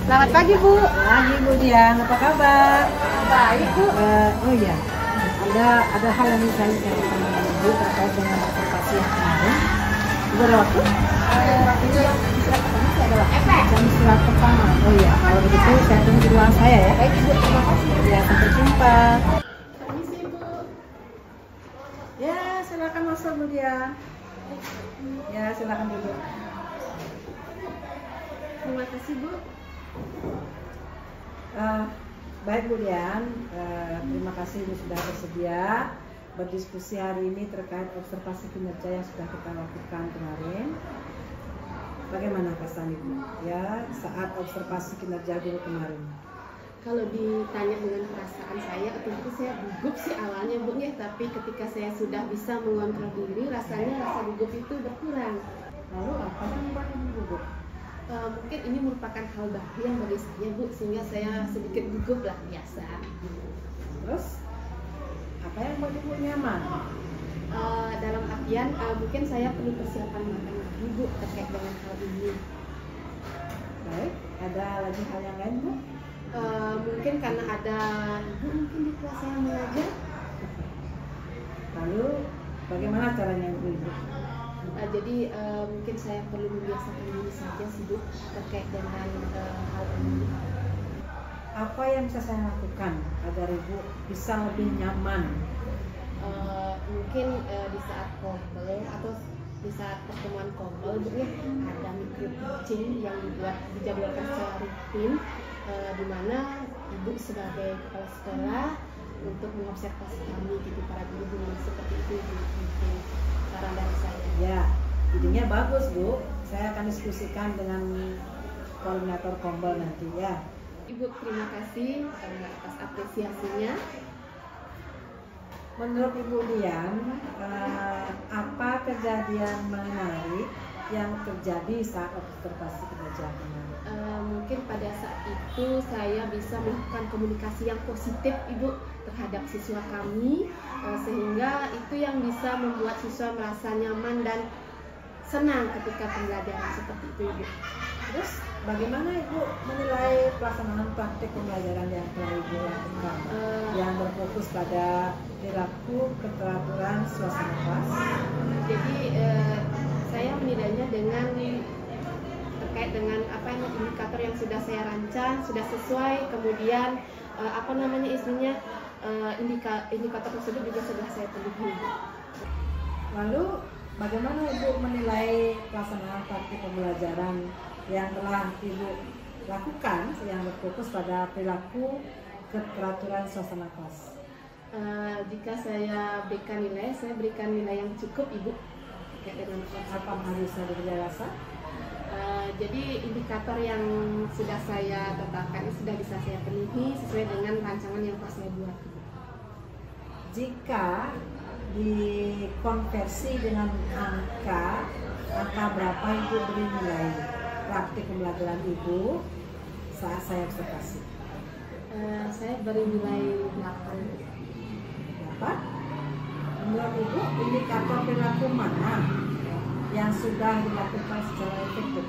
Selamat pagi, Bu. Pagi, Bu Dian. Apa kabar? Baik, Bu. Oh iya, ada hal yang saya ingin dengan Ibu terkait dengan observasi yang kemarin. Ibu ada waktu? Waktunya yang istirahat pertama sih adalah efek. Jam istirahat pertama. Oh iya, kalau begitu saya tunggu di ruangan saya ya. Baik, Ibu. Terima kasih. Ya, sampai jumpa. Permisi, Bu. Ya, silakan masuk, Bu Dian. Ya, silakan duduk. Terima kasih, Bu. Baik, Bu Dian. Terima kasih Ibu sudah bersedia berdiskusi hari ini terkait observasi kinerja yang sudah kita lakukan kemarin. Bagaimana kesan Ibu ya saat observasi kinerja guru kemarin? Kalau ditanya dengan perasaan saya, tentu saya gugup sih awalnya, Bu, ya. Tapi ketika saya sudah bisa mengontrol diri, rasanya rasa gugup itu berkurang. Lalu apa yang membuat Ibu gugup? Mungkin ini merupakan hal baru yang bagi saya, Bu, sehingga saya sedikit gugup lah, biasa. Terus apa yang membuat Ibu nyaman? Dalam artian mungkin saya perlu persiapan matang lagi, Bu, terkait dengan hal ini. Baik, ada lagi hal yang lain, Bu? Mungkin karena ada ibu mungkin di kelas saya mengajar. Lalu bagaimana caranya Ibu? Jadi mungkin saya perlu membiasakan diri saja sih, Bu, terkait dengan hal ini. Apa yang bisa saya lakukan agar Ibu bisa lebih nyaman? Mungkin di saat kobel atau di saat pertemuan kobel, Bu, ya, ada micro teaching yang dijadwalkan secara rutin, di mana Ibu sebagai kepala sekolah untuk mengobservasi kami gitu, para guru seperti itu, Bu. Mungkin saran dari saya. Ya, idenya bagus, Bu. Saya akan diskusikan dengan koordinator Kombel nanti ya. Ibu, terima kasih atas apresiasinya. Menurut Ibu Dian, apa kejadian menarik yang terjadi saat observasi kinerja kemarin? Mungkin pada saat itu saya bisa melakukan komunikasi yang positif, Ibu, terhadap siswa kami, sehingga itu yang bisa membuat siswa merasa nyaman dan senang ketika pembelajaran seperti itu, Ibu. Terus bagaimana Ibu menilai pelaksanaan praktik pembelajaran yang telah Ibu lakukan, yang berfokus pada perilaku, keteraturan, suasana kelas? Jadi saya menilainya dengan terkait dengan apa yang indikator yang sudah saya rancang, sudah sesuai, kemudian indikator tersebut juga sudah saya penuhi. Lalu bagaimana Ibu menilai pelaksanaan praktik pembelajaran yang telah Ibu lakukan yang berfokus pada perilaku, keteraturan, suasana kelas? Jika saya berikan nilai, saya berikan nilai yang cukup, Ibu, terkait dengan Apa harus saya diberi alasan? jadi indikator yang sudah saya tetapkan sudah bisa saya penuhi sesuai dengan rancangan yang telah saya buat. Jika dikonversi dengan angka berapa Ibu beri nilai praktik pembelajaran Ibu saat saya observasi? Saya beri nilai 8. Menurut Ibu, indikator perilaku mana yang sudah dilakukan secara efektif?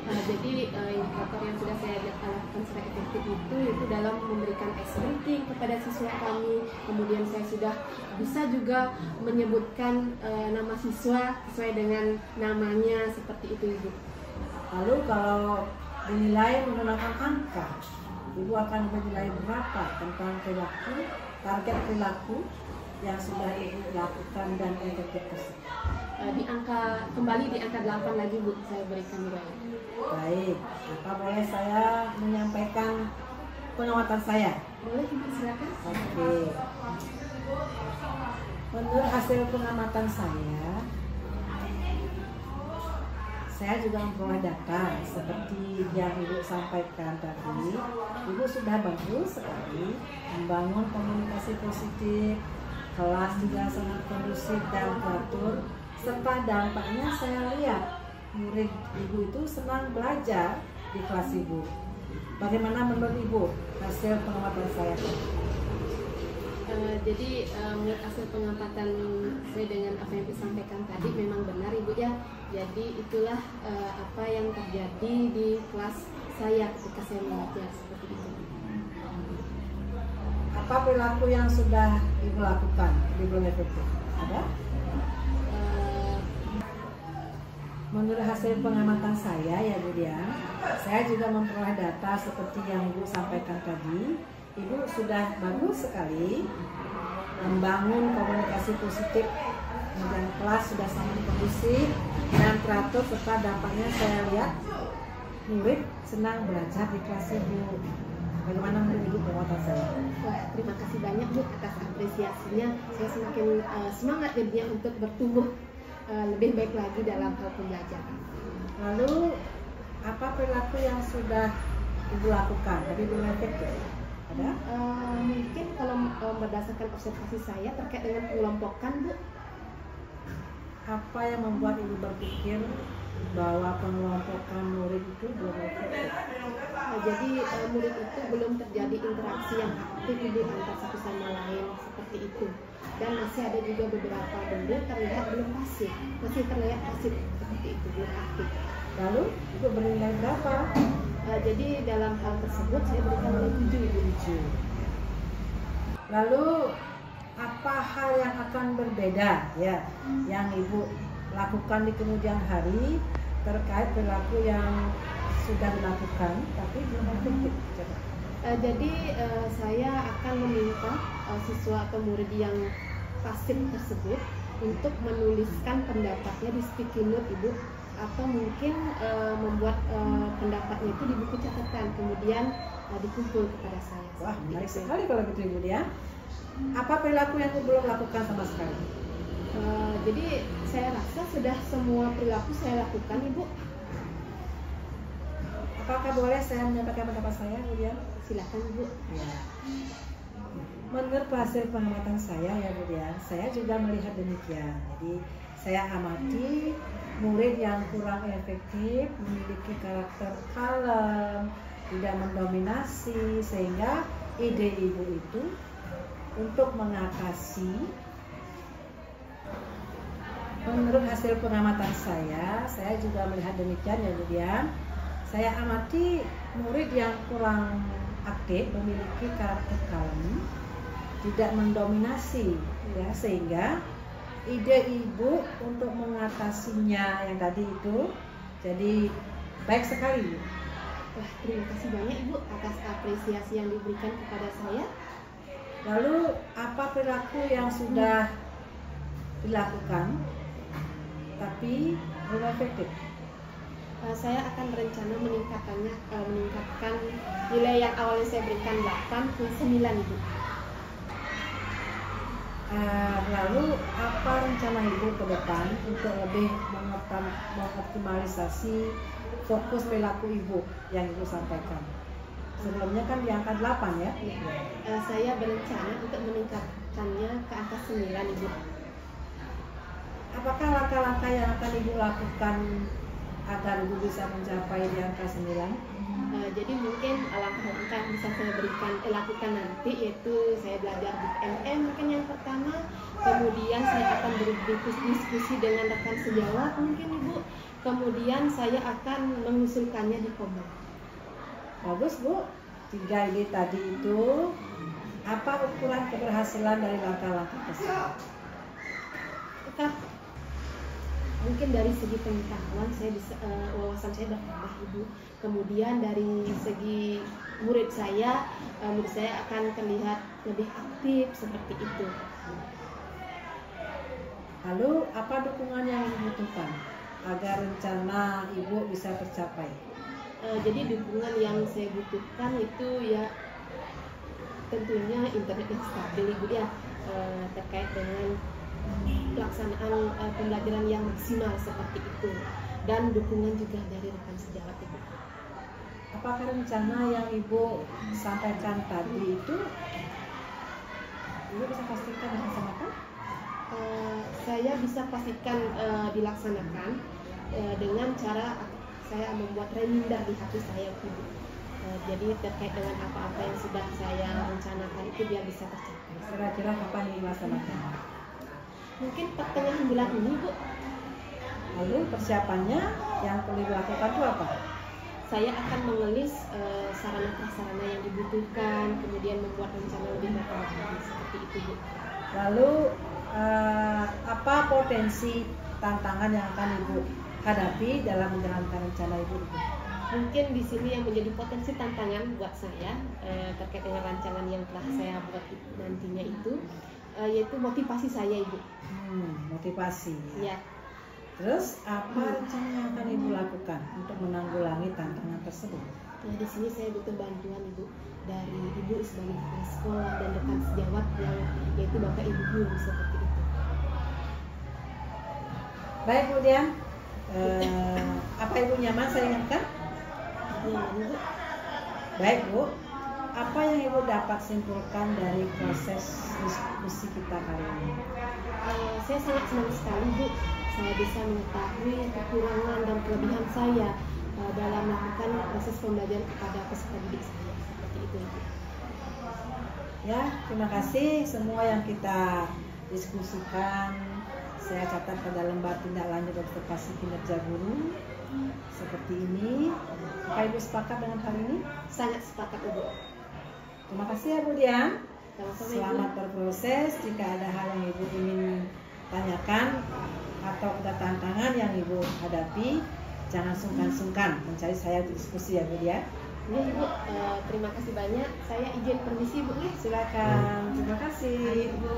Jadi indikator yang sudah saya lakukan secara efektif itu dalam memberikan ice breaking kepada siswa kami. Kemudian saya sudah bisa juga menyebutkan nama siswa sesuai dengan namanya, seperti itu, Ibu. Lalu kalau dinilai menggunakan angka, Ibu akan menilai berapa tentang perilaku, target perilaku yang sudah Ibu lakukan dan efektif tersebut? Kembali di angka 8 lagi, Bu, saya berikan nilai. Baik, apa boleh saya menyampaikan pengamatan saya? Boleh, Ibu, silakan. Oke. Menurut hasil pengamatan saya juga memperoleh data seperti yang Ibu sampaikan tadi. Ibu sudah bagus sekali membangun komunikasi positif, kelas juga sangat kondusif dan teratur, serta dampaknya saya lihat murid Ibu itu senang belajar di kelas Ibu. Bagaimana menurut Ibu hasil pengamatan saya? Jadi menurut hasil pengamatan saya dengan apa yang disampaikan tadi memang benar, Ibu, ya. Jadi itulah apa yang terjadi di kelas saya ketika saya mengajar seperti itu. Apa perilaku yang sudah Ibu lakukan tapi belum efektif? Ada? Menurut hasil pengamatan saya ya Bu Dian, saya juga memperoleh data seperti yang Ibu sampaikan tadi. Ibu sudah bagus sekali membangun komunikasi positif, kemudian kelas sudah sangat kondusif dan teratur, serta dampaknya saya lihat murid senang belajar di kelas Ibu. Bagaimana menurut Ibu pengamatan saya? Wah, terima kasih banyak Bu atas apresiasinya. Saya semakin semangat jadinya untuk bertumbuh lebih baik lagi dalam hal pembelajaran. Lalu apa perilaku yang sudah Ibu lakukan tapi belum efektif? Ada? Mungkin kalau berdasarkan observasi saya terkait dengan pengelompokan Bu. Apa yang membuat Ibu berpikir bahwa pengelompokan murid itu belum efektif? Jadi murid itu belum terjadi interaksi yang aktif Ibu antar satu sama lain seperti itu. Dan masih ada juga beberapa murid terlihat belum pasif, masih terlihat pasif seperti itu, belum aktif. Lalu Ibu bernilai berapa? Jadi dalam hal tersebut saya berikan nilai 7 Ibu. 7. Lalu apa hal yang akan berbeda ya yang Ibu lakukan di kemudian hari terkait perilaku yang sudah dilakukan tapi belum efektif? Jadi saya akan meminta siswa atau murid yang pasif tersebut untuk menuliskan pendapatnya di sticky note Ibu, atau mungkin membuat pendapatnya itu di buku catatan kemudian dikumpul kepada saya. Wah, menarik sekali kalau begitu Ibu ya. Apa perilaku yang Ibu belum lakukan sama sekali? Jadi saya rasa sudah semua perilaku saya lakukan Ibu. Apakah boleh saya menyampaikan pendapat saya, Bu Dian? Silakan Bu. Ya. Menurut hasil pengamatan saya ya Bu Dian, saya juga melihat demikian. Jadi saya amati murid yang kurang efektif, memiliki karakter kalem, tidak mendominasi, sehingga ide Ibu itu untuk mengatasi. Menurut hasil pengamatan saya juga melihat demikian ya Bu Dian. Saya amati murid yang kurang aktif, memiliki karakter kalem, tidak mendominasi, ya, sehingga ide Ibu untuk mengatasinya yang tadi itu jadi baik sekali. Wah, terima kasih banyak Ibu atas apresiasi yang diberikan kepada saya. Lalu apa perilaku yang sudah dilakukan tapi belum efektif? Saya akan berencana meningkatkan nilai yang awalnya saya berikan 8 ke 9 Ibu. Lalu apa rencana Ibu ke depan untuk lebih mengoptimalisasi fokus perilaku Ibu yang Ibu sampaikan? Sebelumnya kan di angka 8 ya? Saya berencana untuk meningkatkannya ke angka 9 Ibu. Apakah langkah-langkah yang akan Ibu lakukan agar Ibu bisa mencapai di angka 9? Jadi mungkin langkah-langkah yang bisa saya lakukan nanti yaitu saya belajar di MM mungkin yang pertama, kemudian saya akan berdiskusi dengan rekan sejawat mungkin Ibu, kemudian saya akan mengusulkannya di Kombo. Bagus Bu, 3 ide tadi itu. Apa ukuran keberhasilan dari langkah-langkah tersebut? Mungkin dari segi pengetahuan saya bisa wawasan saya bertambah Ibu. Kemudian dari segi murid saya akan terlihat lebih aktif seperti itu. Lalu apa dukungan yang dibutuhkan agar rencana Ibu bisa tercapai? Jadi dukungan yang saya butuhkan itu ya tentunya internet yang stabil Ibu ya, terkait dengan pelaksanaan pembelajaran yang maksimal seperti itu, dan dukungan juga dari rekan sejawat Ibu. Apakah rencana yang Ibu sampaikan tadi itu Ibu bisa pastikan dilaksanakan? Saya bisa pastikan dilaksanakan dengan cara saya membuat reminder di hati saya Ibu. Jadi terkait dengan apa-apa yang sudah saya rencanakan itu biar bisa tercapai. Kira-kira kapan dilaksanakan? Mungkin pertengahan bulan ini Bu. Lalu persiapannya yang perlu dilakukan itu apa? saya akan mengelis sarana prasarana yang dibutuhkan, kemudian membuat rencana lebih matang lagi, seperti itu Bu. Lalu apa potensi tantangan yang akan Ibu hadapi dalam menjalankan rencana Ibu? Mungkin di sini yang menjadi potensi tantangan buat saya terkait dengan rancangan yang telah saya buat nantinya itu yaitu motivasi saya Ibu. Motivasi. Ya. Terus apa rencana yang akan Ibu lakukan untuk menanggulangi tantangan tersebut? Nah, di sini saya butuh bantuan Ibu dari Ibu sebagai kepala sekolah dan rekan sejawat yang yaitu Bapak Ibu guru seperti itu. Baik Bu Dian, apa Ibu nyaman saya ingatkan? Nyaman Bu. Baik Bu, apa yang Ibu dapat simpulkan dari proses diskusi kita kali ini? Saya sangat senang sekali Bu, saya bisa mengetahui kekurangan dan kelebihan saya dalam melakukan proses pembelajaran kepada peserta didik saya, seperti itu Bu. Ya, terima kasih semua yang kita diskusikan. Saya catat pada lembar tindak lanjut observasi kinerja guru seperti ini. Apakah Ibu sepakat dengan hal ini? Sangat sepakat Ibu. Terima kasih ya Bu Dian. Sama-sama, Selamat berproses. Jika ada hal yang Ibu ingin tanyakan atau ada tantangan yang Ibu hadapi, jangan sungkan-sungkan mencari saya untuk diskusi ya Bu Dian. Ya Ibu, terima kasih banyak. Saya izin permisi Bu. Silakan. Terima kasih. Ayo, Bu.